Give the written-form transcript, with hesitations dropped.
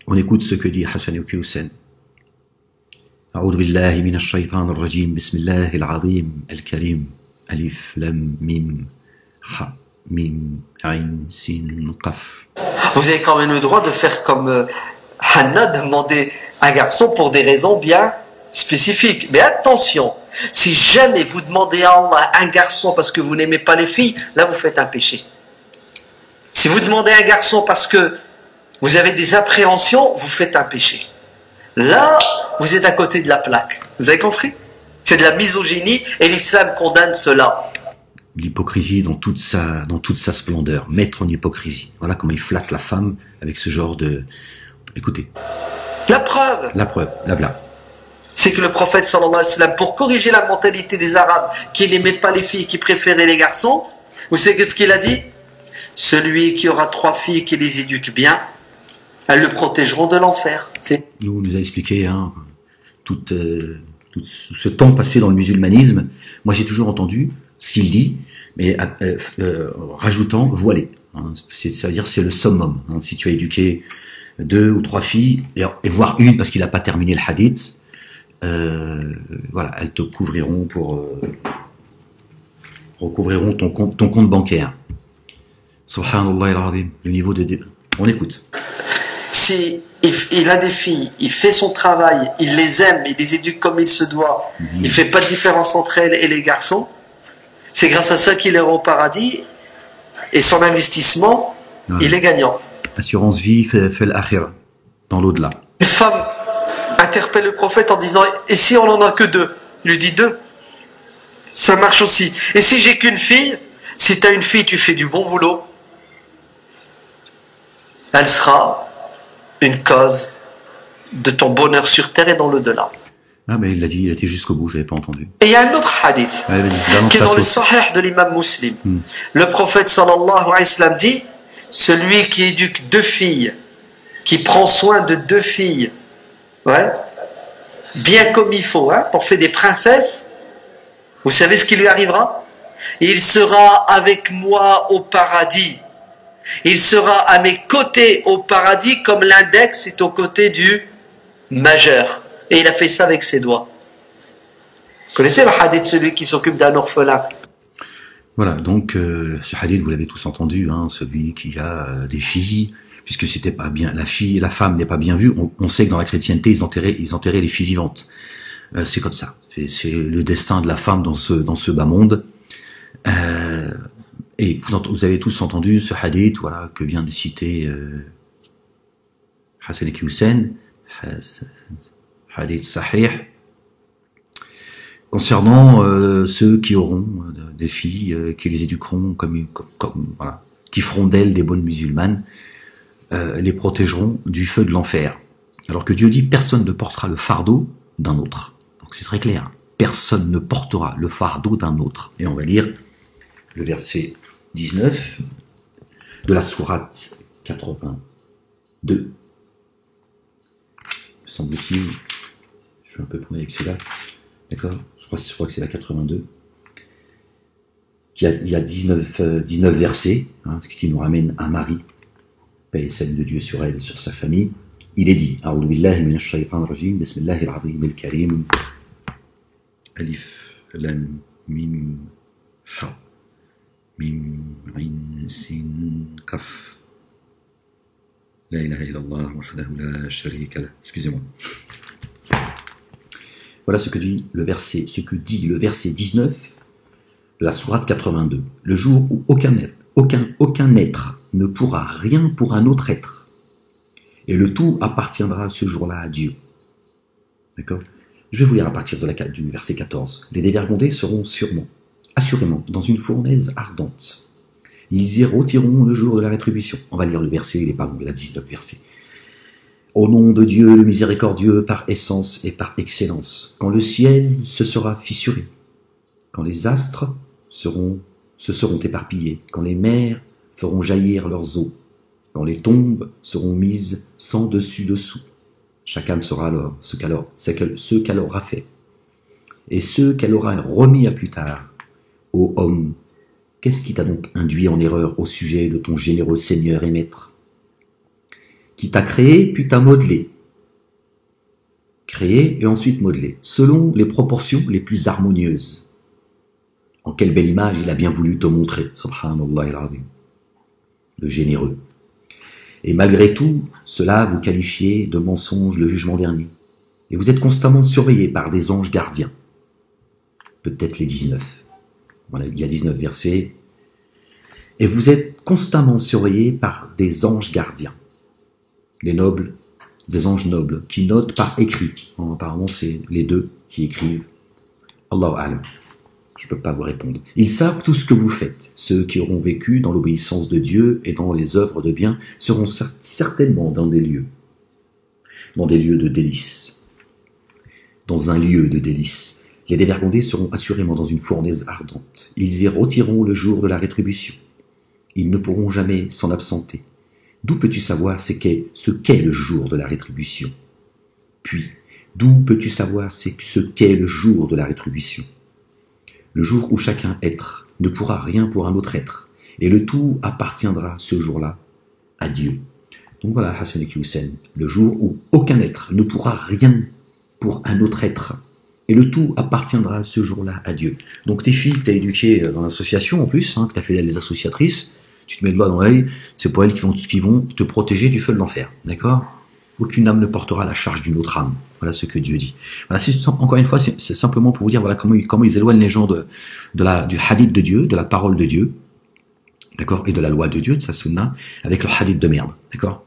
On écoute ce que dit Hassan ibn Hussein. أعوذ بالله من الشيطان الرجيم بسم الله العظيم الكريم ألف لام ميم ح ميم عين سين قف. Vous avez quand même le droit de faire comme Hanna, demander un garçon pour des raisons bien spécifiques. Mais attention, si jamais vous demandez à Allah un garçon parce que vous n'aimez pas les filles, là vous faites un péché. Si vous demandez un garçon parce que vous avez des appréhensions, vous faites un péché. Là, vous êtes à côté de la plaque. Vous avez compris? C'est de la misogynie et l'islam condamne cela. L'hypocrisie dans toute sa splendeur, maître en hypocrisie. Voilà comment il flatte la femme avec ce genre de... Écoutez. La preuve, la voilà. C'est que le prophète sallallahu alayhi wa sallam, pour corriger la mentalité des Arabes qui n'aimaient pas les filles, qui préféraient les garçons, vous savez ce qu'il a dit? Celui qui aura 3 filles qui les éduque bien, elles le protégeront de l'enfer. Il nous a expliqué tout ce temps passé dans le musulmanisme. Moi, j'ai toujours entendu ce qu'il dit, mais rajoutant voilé. C'est-à-dire c'est le summum. Si tu as éduqué 2 ou 3 filles, et voire une parce qu'il n'a pas terminé le hadith, voilà, elles te couvriront recouvriront ton compte bancaire. Subhanallah al-Azim, le niveau de... On écoute. Si il a des filles, il fait son travail, il les aime, il les éduque comme il se doit, il fait pas de différence entre elles et les garçons, c'est grâce à ça qu'il est au paradis, et son investissement, il est gagnant. Assurance vie fait l'akhira, dans l'au-delà. Une femme interpelle le prophète en disant « Et si on en a que 2 ?» Il lui dit 2. Ça marche aussi. Et si j'ai qu'une fille, si tu as une fille, tu fais du bon boulot, elle sera une cause de ton bonheur sur terre et dans l'au-delà. Ah, mais il l'a dit, il a été jusqu'au bout, je n'avais pas entendu. Et il y a un autre hadith qui est dans le Sahih de l'imam Muslim. Le prophète sallallahu alayhi wa sallam dit, celui qui éduque 2 filles, qui prend soin de 2 filles, bien comme il faut, pour faire des princesses, vous savez ce qui lui arrivera? Il sera avec moi au paradis. Il sera à mes côtés au paradis comme l'index est aux côtés du majeur. Et il a fait ça avec ses doigts. Vous connaissez le hadith de celui qui s'occupe d'un orphelin? Voilà, donc ce hadith, vous l'avez tous entendu, celui qui a des filles, puisque c'était pas bien, la femme n'est pas bien vue. On sait que dans la chrétienté, ils enterraient les filles vivantes. C'est comme ça. C'est le destin de la femme dans ce bas monde. Et vous avez tous entendu ce hadith, voilà, que vient de citer Hassan ibn Hussein, hadith sahih, concernant ceux qui auront des filles, qui les éduqueront comme voilà, qui feront d'elles des bonnes musulmanes, les protégeront du feu de l'enfer. Alors que Dieu dit, personne ne portera le fardeau d'un autre. Donc c'est très clair, personne ne portera le fardeau d'un autre. Et on va lire le verset 19 de la sourate 82. Me semble-t-il, je suis un peu paumé avec celui-là, d'accord, je crois que c'est la 82. Il y a 19 versets, ce qui nous ramène à Marie, paix et salut de Dieu sur elle et sur sa famille. Il est dit, A'udhu billahi minash shaytanir rajim, bismillahir azim al-karim, alif lam mim ha mim ayn sin kaf la ilaha illallah wahdahu la sharika lah. Excusez-moi. Voilà ce que dit le verset 19 de la sourate 82. Le jour où aucun être ne pourra rien pour un autre être, et le tout appartiendra ce jour-là à Dieu. D'accord? Je vais vous lire à partir du verset 14. Les dévergondés seront assurément, dans une fournaise ardente. Ils y rôtiront le jour de la rétribution. On va lire le verset, il est pas long, il a 19 versets. Au nom de Dieu, le miséricordieux, par essence et par excellence, quand le ciel se sera fissuré, quand les astres se seront éparpillés, quand les mers feront jaillir leurs eaux, quand les tombes seront mises sans dessus-dessous, chaque âme saura alors ce qu'elle aura fait, et ce qu'elle aura remis à plus tard. Ô homme, qu'est-ce qui t'a donc induit en erreur au sujet de ton généreux Seigneur et Maître, qui t'a créé puis t'a modelé. Créé et ensuite modelé, selon les proportions les plus harmonieuses. En quelle belle image il a bien voulu te montrer, subhanallah al-azim, le généreux. Et malgré tout, cela vous qualifiez de mensonge le jugement dernier. Et vous êtes constamment surveillé par des anges gardiens. Peut-être les 19. Voilà, il y a 19 versets. Et vous êtes constamment surveillé par des anges gardiens. Les nobles, des anges nobles, qui notent par écrit. Apparemment, c'est les deux qui écrivent. Allahu a'lam. Je ne peux pas vous répondre. Ils savent tout ce que vous faites. Ceux qui auront vécu dans l'obéissance de Dieu et dans les œuvres de bien seront certainement dans des lieux de délices. Dans un lieu de délices. Les dévergondés seront assurément dans une fournaise ardente. Ils y rôtiront le jour de la rétribution. Ils ne pourront jamais s'en absenter. D'où peux-tu savoir ce qu'est le jour de la rétribution? Puis, d'où peux-tu savoir ce qu'est le jour de la rétribution? Le jour où chacun être ne pourra rien pour un autre être, et le tout appartiendra ce jour-là à Dieu. Donc voilà, Hassan et Hussein, le jour où aucun être ne pourra rien pour un autre être, et le tout appartiendra ce jour-là à Dieu. Donc tes filles que tu as éduquées dans l'association en plus, que tu as fait les associatrices, tu te mets le doigt dans l'œil, c'est pour elles qui vont te protéger du feu de l'enfer, d'accord? Aucune âme ne portera la charge d'une autre âme. Voilà ce que Dieu dit. Voilà, encore une fois, c'est simplement pour vous dire voilà comment ils éloignent les gens du hadith de Dieu, de la parole de Dieu, d'accord, et de la loi de Dieu, de sa sunna, avec le hadith de merde, d'accord.